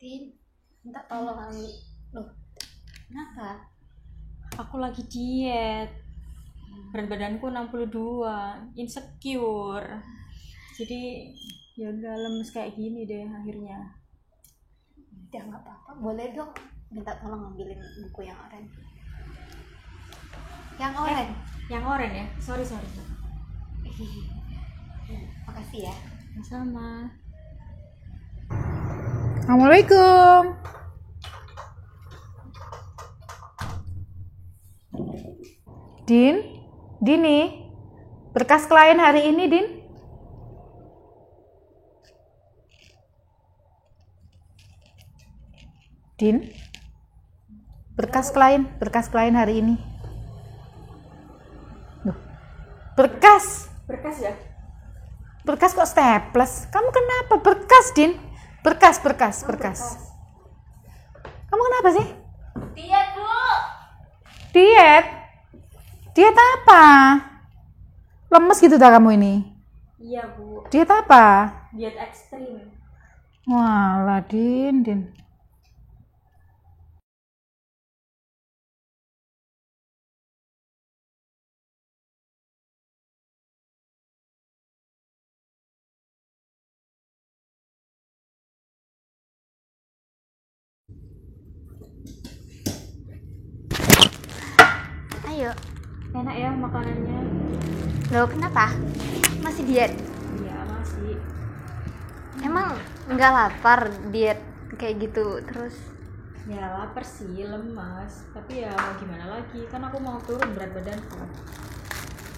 Tin, minta tolong Ami. Loh, kenapa? Aku lagi diet. Berat badanku 62, insecure. Jadi ya udah lemes kayak gini deh akhirnya. Udah nggak apa-apa, boleh dong minta tolong ambilin buku yang oranye. Yang oranye? Yang oranye ya? Sorry. Makasih ya. Sama. Assalamualaikum. Dini, berkas klien hari ini, Din. Berkas klien hari ini. Duh, berkas Ya? Berkas kok staples? Kamu kenapa? Berkas, Din. Berkas. Kamu kenapa sih? Diet, Bu. Diet apa? Lemes gitu dah kamu ini. Iya, Bu. Diet apa? Diet ekstrim. Walah, Din. Ayo. Enak ya makanannya? Loh, kenapa? Masih diet? Iya, masih. Emang nggak lapar diet kayak gitu terus? Ya lapar sih, lemas. Tapi ya mau gimana lagi? Kan aku mau turun berat badanku.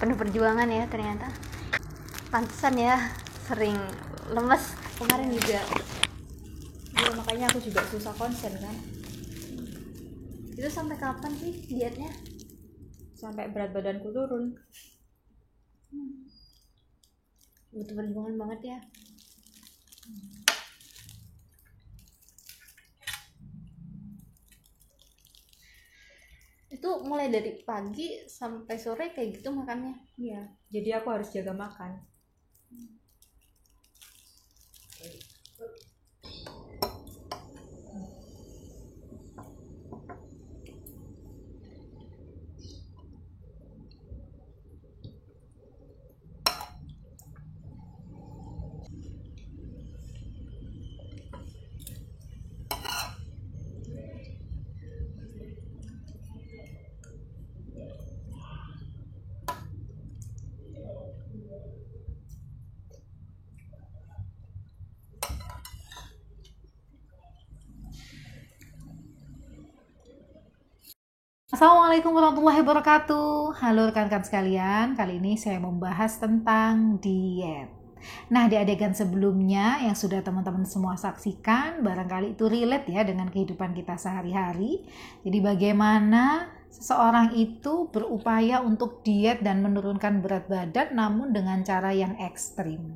Penuh perjuangan ya ternyata. Pantesan ya sering lemes kemarin juga. Iya, makanya aku juga susah konsen kan. Itu sampai kapan sih dietnya? Sampai berat badanku turun. Butuh perjuangan banget ya. Itu mulai dari pagi sampai sore kayak gitu makannya? Iya, jadi aku harus jaga makan. Assalamualaikum warahmatullahi wabarakatuh. Halo rekan-rekan sekalian, kali ini saya membahas tentang diet. Nah, di adegan sebelumnya yang sudah teman-teman semua saksikan, barangkali itu relate ya dengan kehidupan kita sehari-hari. Jadi bagaimana seseorang itu berupaya untuk diet dan menurunkan berat badan namun dengan cara yang ekstrim.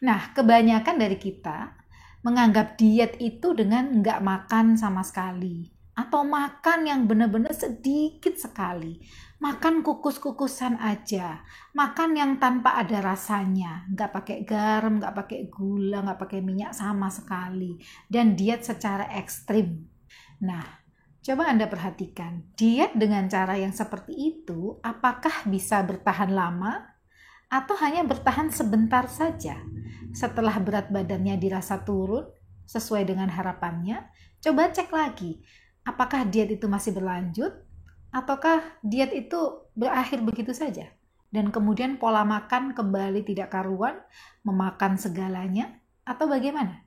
Nah, kebanyakan dari kita menganggap diet itu dengan nggak makan sama sekali. Atau makan yang benar-benar sedikit sekali. Makan kukus-kukusan aja. Makan yang tanpa ada rasanya. Nggak pakai garam, nggak pakai gula, nggak pakai minyak sama sekali. Dan diet secara ekstrim. Nah, coba Anda perhatikan. Diet dengan cara yang seperti itu, apakah bisa bertahan lama? Atau hanya bertahan sebentar saja? Setelah berat badannya dirasa turun, sesuai dengan harapannya, coba cek lagi. Apakah diet itu masih berlanjut? Ataukah diet itu berakhir begitu saja? Dan kemudian pola makan kembali tidak karuan, memakan segalanya, atau bagaimana?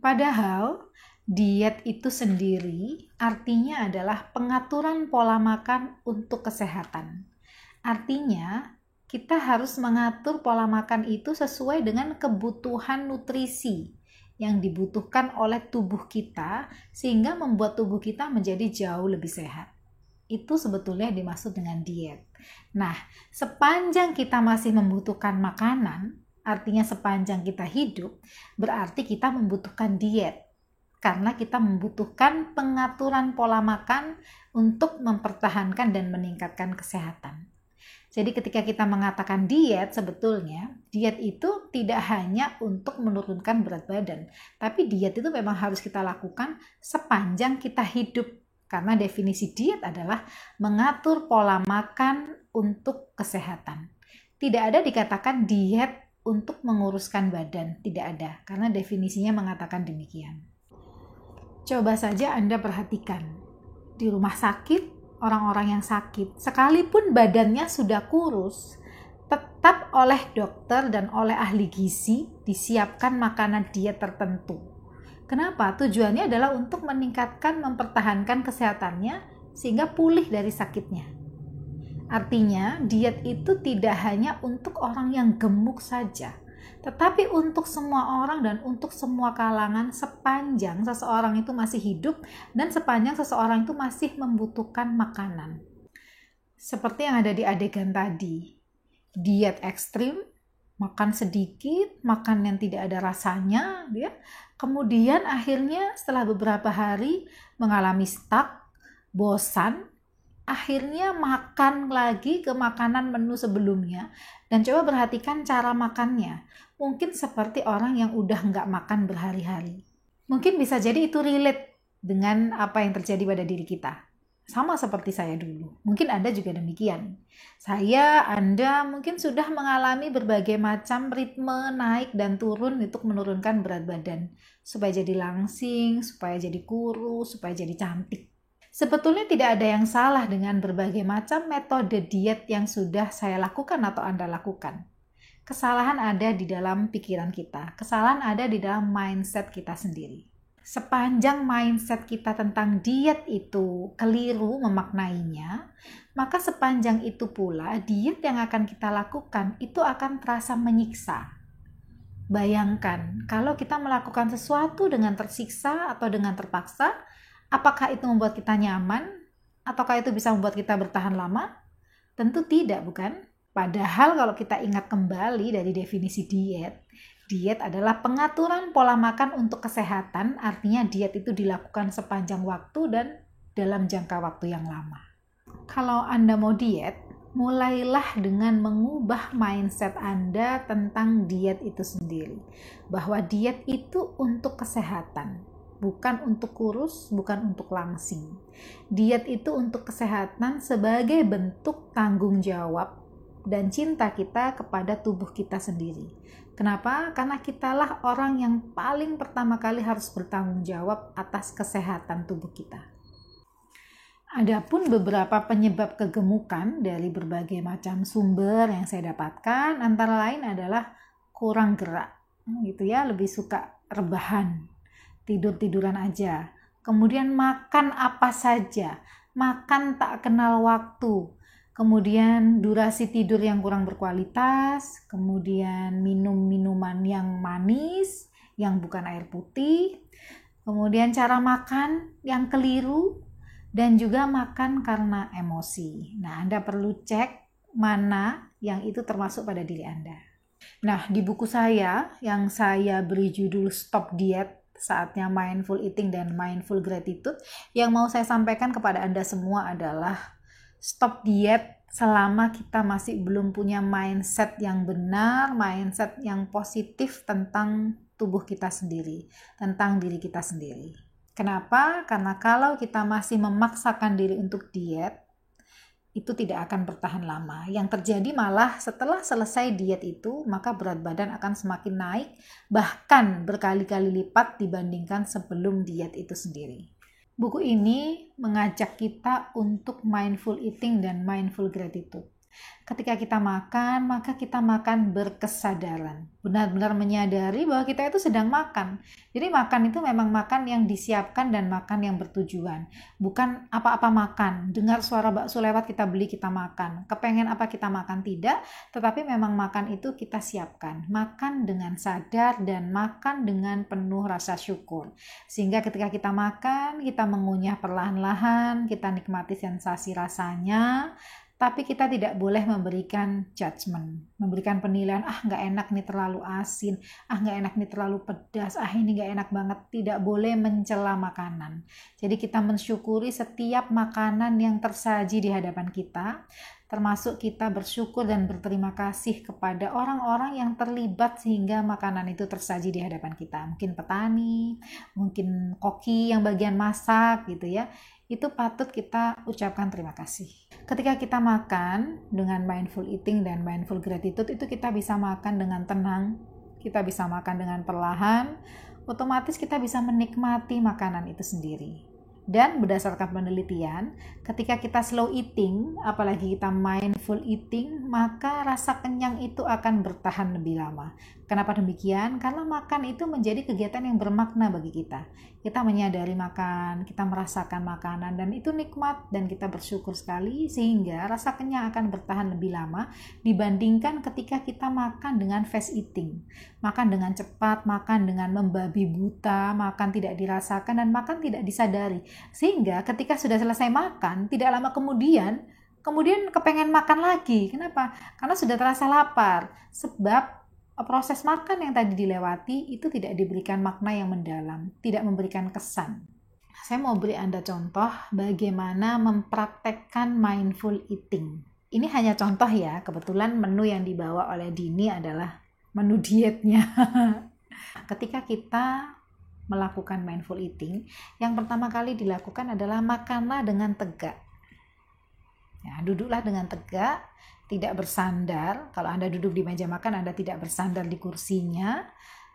Padahal diet itu sendiri artinya adalah pengaturan pola makan untuk kesehatan. Artinya, kita harus mengatur pola makan itu sesuai dengan kebutuhan nutrisi yang dibutuhkan oleh tubuh kita sehingga membuat tubuh kita menjadi jauh lebih sehat. Itu sebetulnya dimaksud dengan diet. Nah, sepanjang kita masih membutuhkan makanan, artinya sepanjang kita hidup, berarti kita membutuhkan diet. Karena kita membutuhkan pengaturan pola makan untuk mempertahankan dan meningkatkan kesehatan. Jadi ketika kita mengatakan diet, sebetulnya diet itu tidak hanya untuk menurunkan berat badan, tapi diet itu memang harus kita lakukan sepanjang kita hidup. Karena definisi diet adalah mengatur pola makan untuk kesehatan. Tidak ada dikatakan diet untuk menguruskan badan, tidak ada, karena definisinya mengatakan demikian. Coba saja Anda perhatikan, di rumah sakit, orang-orang yang sakit, sekalipun badannya sudah kurus, tetap oleh dokter dan oleh ahli gizi disiapkan makanan diet tertentu. Kenapa? Tujuannya adalah untuk meningkatkan, mempertahankan kesehatannya sehingga pulih dari sakitnya. Artinya, diet itu tidak hanya untuk orang yang gemuk saja, tetapi untuk semua orang dan untuk semua kalangan sepanjang seseorang itu masih hidup dan sepanjang seseorang itu masih membutuhkan makanan. Seperti yang ada di adegan tadi, diet ekstrim, makan sedikit, makan yang tidak ada rasanya, ya. Kemudian akhirnya setelah beberapa hari mengalami stuck, bosan, akhirnya makan lagi ke makanan menu sebelumnya. Dan coba perhatikan cara makannya. Mungkin seperti orang yang udah nggak makan berhari-hari. Mungkin bisa jadi itu relate dengan apa yang terjadi pada diri kita. Sama seperti saya dulu. Mungkin Anda juga demikian. Anda mungkin sudah mengalami berbagai macam ritme naik dan turun untuk menurunkan berat badan. Supaya jadi langsing, supaya jadi kurus, supaya jadi cantik. Sebetulnya tidak ada yang salah dengan berbagai macam metode diet yang sudah saya lakukan atau Anda lakukan. Kesalahan ada di dalam pikiran kita, kesalahan ada di dalam mindset kita sendiri. Sepanjang mindset kita tentang diet itu keliru memaknainya, maka sepanjang itu pula diet yang akan kita lakukan itu akan terasa menyiksa. Bayangkan, kalau kita melakukan sesuatu dengan tersiksa atau dengan terpaksa, apakah itu membuat kita nyaman? Ataukah itu bisa membuat kita bertahan lama? Tentu tidak, bukan? Padahal kalau kita ingat kembali dari definisi diet, diet adalah pengaturan pola makan untuk kesehatan, artinya diet itu dilakukan sepanjang waktu dan dalam jangka waktu yang lama. Kalau Anda mau diet, mulailah dengan mengubah mindset Anda tentang diet itu sendiri. Bahwa diet itu untuk kesehatan. Bukan untuk kurus, bukan untuk langsing. Diet itu untuk kesehatan sebagai bentuk tanggung jawab dan cinta kita kepada tubuh kita sendiri. Kenapa? Karena kitalah orang yang paling pertama kali harus bertanggung jawab atas kesehatan tubuh kita. Adapun beberapa penyebab kegemukan dari berbagai macam sumber yang saya dapatkan, antara lain adalah kurang gerak, gitu ya, lebih suka rebahan, tidur-tiduran aja, kemudian makan apa saja, makan tak kenal waktu, kemudian durasi tidur yang kurang berkualitas, kemudian minum minuman yang manis, yang bukan air putih, kemudian cara makan yang keliru, dan juga makan karena emosi. Nah, Anda perlu cek mana yang itu termasuk pada diri Anda. Nah, di buku saya yang saya beri judul Stop Diet, Saatnya Mindful Eating dan Mindful Gratitude, yang mau saya sampaikan kepada Anda semua adalah stop diet selama kita masih belum punya mindset yang benar, mindset yang positif tentang tubuh kita sendiri, tentang diri kita sendiri. Kenapa? Karena kalau kita masih memaksakan diri untuk diet, itu tidak akan bertahan lama. Yang terjadi malah setelah selesai diet itu, maka berat badan akan semakin naik, bahkan berkali-kali lipat dibandingkan sebelum diet itu sendiri. Buku ini mengajak kita untuk mindful eating dan mindful gratitude. Ketika kita makan, maka kita makan berkesadaran. Benar-benar menyadari bahwa kita itu sedang makan. Jadi makan itu memang makan yang disiapkan dan makan yang bertujuan. Bukan apa-apa makan. Dengar suara bakso lewat kita beli, kita makan. Kepengen apa kita makan, tidak. Tetapi memang makan itu kita siapkan. Makan dengan sadar dan makan dengan penuh rasa syukur. Sehingga ketika kita makan, kita mengunyah perlahan-lahan, kita nikmati sensasi rasanya. Tapi kita tidak boleh memberikan judgment, memberikan penilaian, nggak enak nih terlalu asin, nggak enak nih terlalu pedas, ini nggak enak banget. Tidak boleh mencela makanan. Jadi kita mensyukuri setiap makanan yang tersaji di hadapan kita, termasuk kita bersyukur dan berterima kasih kepada orang-orang yang terlibat sehingga makanan itu tersaji di hadapan kita. Mungkin petani, mungkin koki yang bagian masak gitu ya. Itu patut kita ucapkan terima kasih. Ketika kita makan dengan mindful eating dan mindful gratitude, itu kita bisa makan dengan tenang, kita bisa makan dengan perlahan, otomatis kita bisa menikmati makanan itu sendiri. Dan berdasarkan penelitian, ketika kita slow eating, apalagi kita mindful eating, maka rasa kenyang itu akan bertahan lebih lama. Kenapa demikian? Karena makan itu menjadi kegiatan yang bermakna bagi kita. Kita menyadari makan, kita merasakan makanan, dan itu nikmat, dan kita bersyukur sekali, sehingga rasa kenyang akan bertahan lebih lama dibandingkan ketika kita makan dengan fast eating. Makan dengan cepat, makan dengan membabi buta, makan tidak dirasakan, dan makan tidak disadari. Sehingga ketika sudah selesai makan, tidak lama kemudian kepengen makan lagi. Kenapa? Karena sudah terasa lapar. Sebab proses makan yang tadi dilewati itu tidak diberikan makna yang mendalam, tidak memberikan kesan. Saya mau beri Anda contoh bagaimana mempraktekkan mindful eating. Ini hanya contoh ya, kebetulan menu yang dibawa oleh Dini adalah menu dietnya. Ketika kita melakukan mindful eating, yang pertama kali dilakukan adalah makanlah dengan tegak. Ya, duduklah dengan tegak, tidak bersandar. Kalau Anda duduk di meja makan, Anda tidak bersandar di kursinya.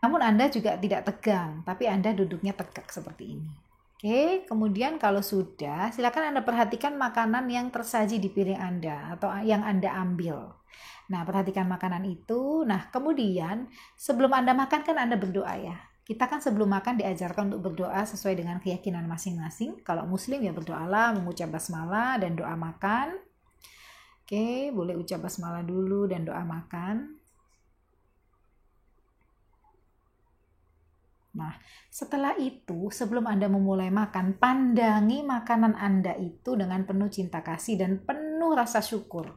Namun Anda juga tidak tegang, tapi Anda duduknya tegak seperti ini. Oke, kemudian kalau sudah, silakan Anda perhatikan makanan yang tersaji di piring Anda atau yang Anda ambil. Nah, perhatikan makanan itu. Nah, kemudian sebelum Anda makan kan Anda berdoa ya. Kita kan sebelum makan diajarkan untuk berdoa sesuai dengan keyakinan masing-masing. Kalau muslim ya berdoalah, mengucap basmalah dan doa makan. Oke, boleh ucap basmalah dulu dan doa makan. Nah, setelah itu sebelum Anda memulai makan, pandangi makanan Anda itu dengan penuh cinta kasih dan penuh rasa syukur.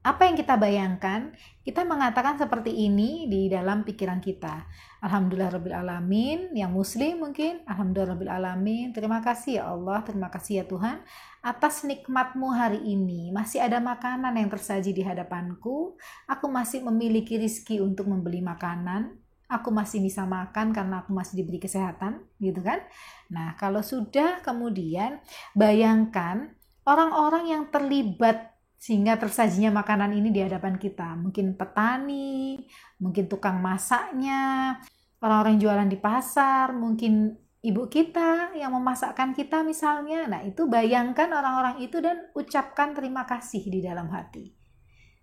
Apa yang kita bayangkan, kita mengatakan seperti ini di dalam pikiran kita. Alhamdulillahirrabbilalamin, yang muslim mungkin, Alhamdulillahirrabbilalamin, terima kasih ya Allah, terima kasih ya Tuhan, atas nikmat-Mu hari ini. Masih ada makanan yang tersaji di hadapanku, aku masih memiliki rizki untuk membeli makanan, aku masih bisa makan karena aku masih diberi kesehatan, gitu kan. Nah, kalau sudah kemudian bayangkan orang-orang yang terlibat sehingga tersajinya makanan ini di hadapan kita. Mungkin petani, mungkin tukang masaknya, orang-orang yang jualan di pasar, mungkin ibu kita yang memasakkan kita misalnya. Nah, itu bayangkan orang-orang itu dan ucapkan terima kasih di dalam hati.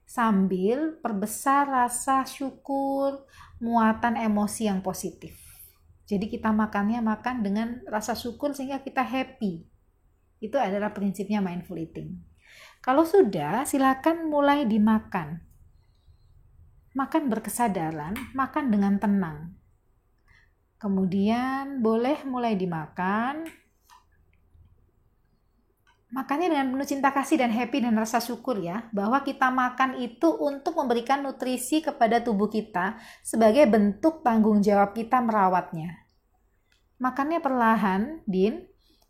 Sambil perbesar rasa syukur, muatan emosi yang positif. Jadi kita makan dengan rasa syukur sehingga kita happy. Itu adalah prinsipnya mindful eating. Kalau sudah, silakan mulai dimakan. Makan berkesadaran, makan dengan tenang. Kemudian boleh mulai dimakan. Makannya dengan penuh cinta kasih dan happy dan rasa syukur ya, bahwa kita makan itu untuk memberikan nutrisi kepada tubuh kita sebagai bentuk tanggung jawab kita merawatnya. Makannya perlahan, Din.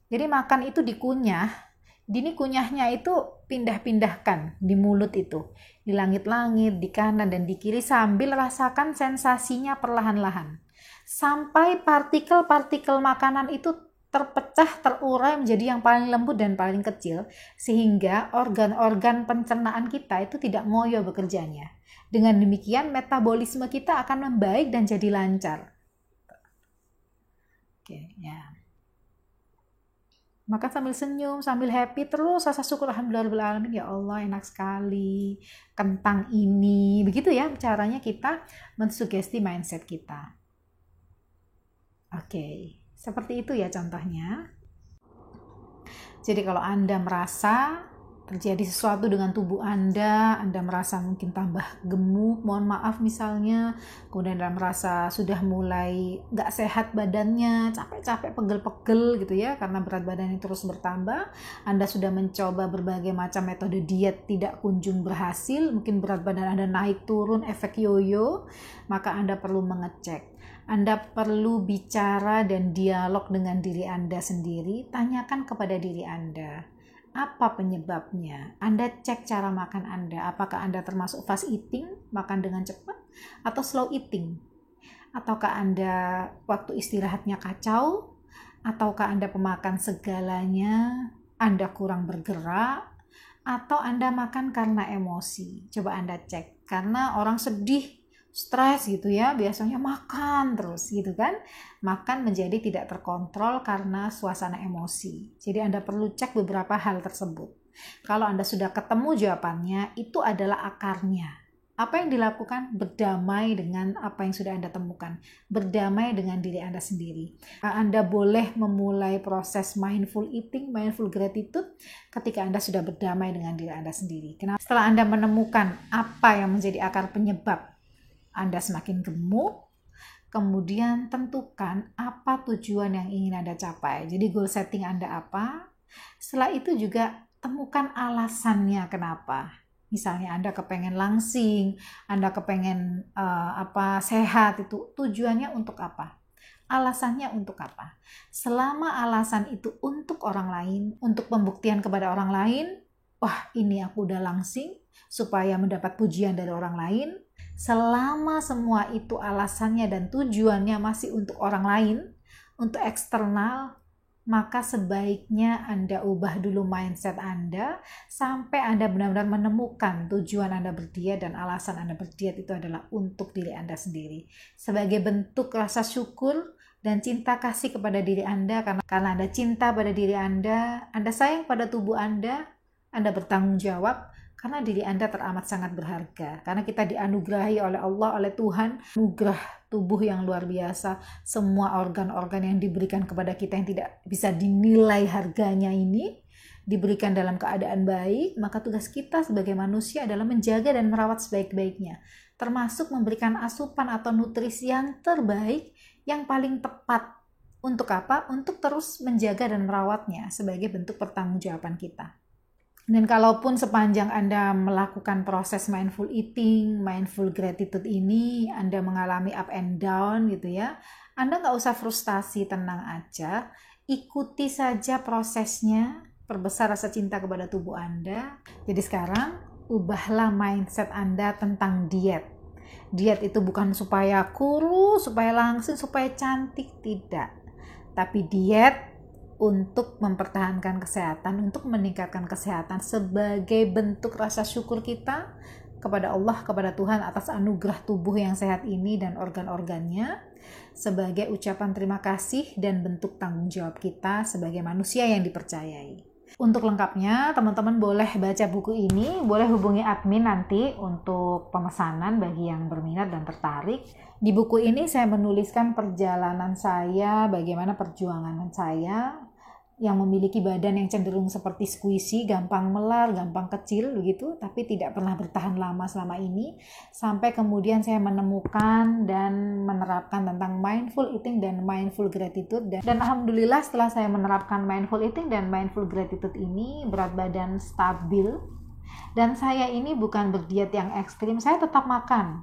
Jadi makan itu dikunyah. Dini kunyahnya itu pindah-pindahkan di mulut itu, di langit-langit, di kanan dan di kiri sambil rasakan sensasinya perlahan-lahan. Sampai partikel-partikel makanan itu terpecah, terurai menjadi yang paling lembut dan paling kecil, sehingga organ-organ pencernaan kita itu tidak ngoyo bekerjanya. Dengan demikian metabolisme kita akan membaik dan jadi lancar. Oke, ya. Makan sambil senyum, sambil happy, terus rasa syukur alhamdulillahirrahmanirrahim, ya Allah enak sekali kentang ini. Begitu ya caranya kita mensugesti mindset kita. Oke, seperti itu ya contohnya. Jadi kalau Anda merasa terjadi sesuatu dengan tubuh Anda merasa mungkin tambah gemuk, mohon maaf misalnya, kemudian Anda merasa sudah mulai nggak sehat badannya, capek-capek, pegel-pegel gitu ya, karena berat badannya terus bertambah, Anda sudah mencoba berbagai macam metode diet tidak kunjung berhasil, mungkin berat badan Anda naik turun, efek yoyo, maka Anda perlu mengecek. Anda perlu bicara dan dialog dengan diri Anda sendiri, tanyakan kepada diri Anda, apa penyebabnya. Anda cek cara makan Anda, apakah Anda termasuk fast eating, makan dengan cepat, atau slow eating. Ataukah Anda waktu istirahatnya kacau, ataukah Anda pemakan segalanya, Anda kurang bergerak, atau Anda makan karena emosi. Coba Anda cek, karena orang sedih, stres gitu ya, biasanya makan terus gitu kan. Makan menjadi tidak terkontrol karena suasana emosi. Jadi Anda perlu cek beberapa hal tersebut. Kalau Anda sudah ketemu jawabannya, itu adalah akarnya. Apa yang dilakukan? Berdamai dengan apa yang sudah Anda temukan. Berdamai dengan diri Anda sendiri. Anda boleh memulai proses mindful eating, mindful gratitude ketika Anda sudah berdamai dengan diri Anda sendiri. Kenapa? Setelah Anda menemukan apa yang menjadi akar penyebab Anda semakin gemuk, kemudian tentukan apa tujuan yang ingin Anda capai. Jadi goal setting Anda apa? Setelah itu juga temukan alasannya kenapa. Misalnya Anda kepengen langsing, Anda kepengen sehat, itu tujuannya untuk apa? Alasannya untuk apa? Selama alasan itu untuk orang lain, untuk pembuktian kepada orang lain, wah ini aku udah langsing, supaya mendapat pujian dari orang lain. Selama semua itu alasannya dan tujuannya masih untuk orang lain, untuk eksternal, maka sebaiknya Anda ubah dulu mindset Anda sampai Anda benar-benar menemukan tujuan Anda berdiet dan alasan Anda berdiet itu adalah untuk diri Anda sendiri. Sebagai bentuk rasa syukur dan cinta kasih kepada diri Anda, karena Anda cinta pada diri Anda sayang pada tubuh Anda bertanggung jawab. Karena diri Anda teramat sangat berharga. Karena kita dianugerahi oleh Allah, oleh Tuhan, anugerah tubuh yang luar biasa. Semua organ-organ yang diberikan kepada kita yang tidak bisa dinilai harganya ini, diberikan dalam keadaan baik, maka tugas kita sebagai manusia adalah menjaga dan merawat sebaik-baiknya. Termasuk memberikan asupan atau nutrisi yang terbaik, yang paling tepat. Untuk apa? Untuk terus menjaga dan merawatnya sebagai bentuk pertanggungjawaban kita. Dan kalaupun sepanjang Anda melakukan proses mindful eating, mindful gratitude ini, Anda mengalami up and down gitu ya, Anda nggak usah frustasi, tenang aja. Ikuti saja prosesnya, perbesar rasa cinta kepada tubuh Anda. Jadi sekarang, ubahlah mindset Anda tentang diet. Diet itu bukan supaya kurus, supaya langsing, supaya cantik, tidak. Tapi diet untuk mempertahankan kesehatan, untuk meningkatkan kesehatan sebagai bentuk rasa syukur kita kepada Allah, kepada Tuhan atas anugerah tubuh yang sehat ini dan organ-organnya, sebagai ucapan terima kasih dan bentuk tanggung jawab kita sebagai manusia yang dipercayai. Untuk lengkapnya, teman-teman boleh baca buku ini, boleh hubungi admin nanti untuk pemesanan bagi yang berminat dan tertarik. Di buku ini saya menuliskan perjalanan saya, bagaimana perjuangan saya yang memiliki badan yang cenderung seperti squishy, gampang melar, gampang kecil begitu, tapi tidak pernah bertahan lama selama ini, sampai kemudian saya menemukan dan menerapkan tentang mindful eating dan mindful gratitude, dan alhamdulillah setelah saya menerapkan mindful eating dan mindful gratitude ini, berat badan stabil, dan saya ini bukan berdiet yang ekstrim, saya tetap makan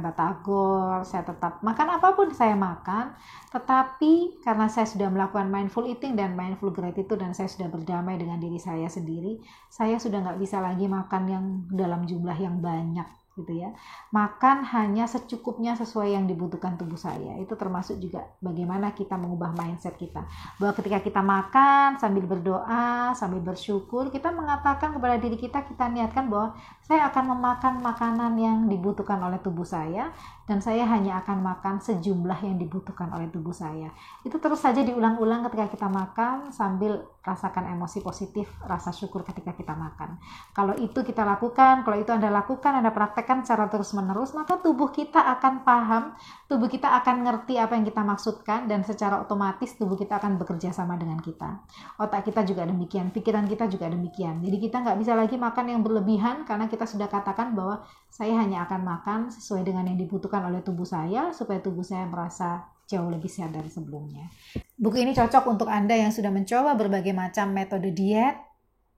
batagor, saya tetap makan apapun saya makan, tetapi karena saya sudah melakukan mindful eating dan mindful gratitude dan saya sudah berdamai dengan diri saya sendiri, saya sudah nggak bisa lagi makan yang dalam jumlah yang banyak gitu ya. Makan hanya secukupnya sesuai yang dibutuhkan tubuh saya. Itu termasuk juga bagaimana kita mengubah mindset kita. Bahwa ketika kita makan sambil berdoa, sambil bersyukur, kita mengatakan kepada diri kita niatkan bahwa saya akan memakan makanan yang dibutuhkan oleh tubuh saya dan saya hanya akan makan sejumlah yang dibutuhkan oleh tubuh saya. Itu terus saja diulang-ulang ketika kita makan sambil rasakan emosi positif, rasa syukur ketika kita makan. Kalau itu kita lakukan, kalau itu Anda lakukan, Anda praktekkan secara terus-menerus, maka tubuh kita akan paham, tubuh kita akan ngerti apa yang kita maksudkan, dan secara otomatis tubuh kita akan bekerja sama dengan kita. Otak kita juga demikian, pikiran kita juga demikian. Jadi kita nggak bisa lagi makan yang berlebihan, karena kita sudah katakan bahwa saya hanya akan makan sesuai dengan yang dibutuhkan oleh tubuh saya, supaya tubuh saya merasa jauh lebih sehat dari sebelumnya. Buku ini cocok untuk Anda yang sudah mencoba berbagai macam metode diet,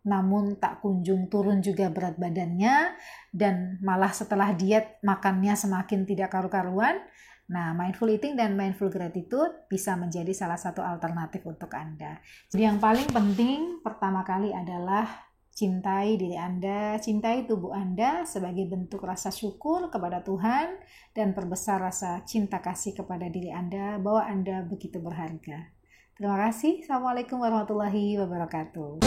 namun tak kunjung turun juga berat badannya, dan malah setelah diet makannya semakin tidak karu-karuan, Nah, mindful eating dan mindful gratitude bisa menjadi salah satu alternatif untuk Anda. Jadi yang paling penting pertama kali adalah cintai diri Anda, cintai tubuh Anda sebagai bentuk rasa syukur kepada Tuhan dan perbesar rasa cinta kasih kepada diri Anda bahwa Anda begitu berharga. Terima kasih. Assalamualaikum warahmatullahi wabarakatuh.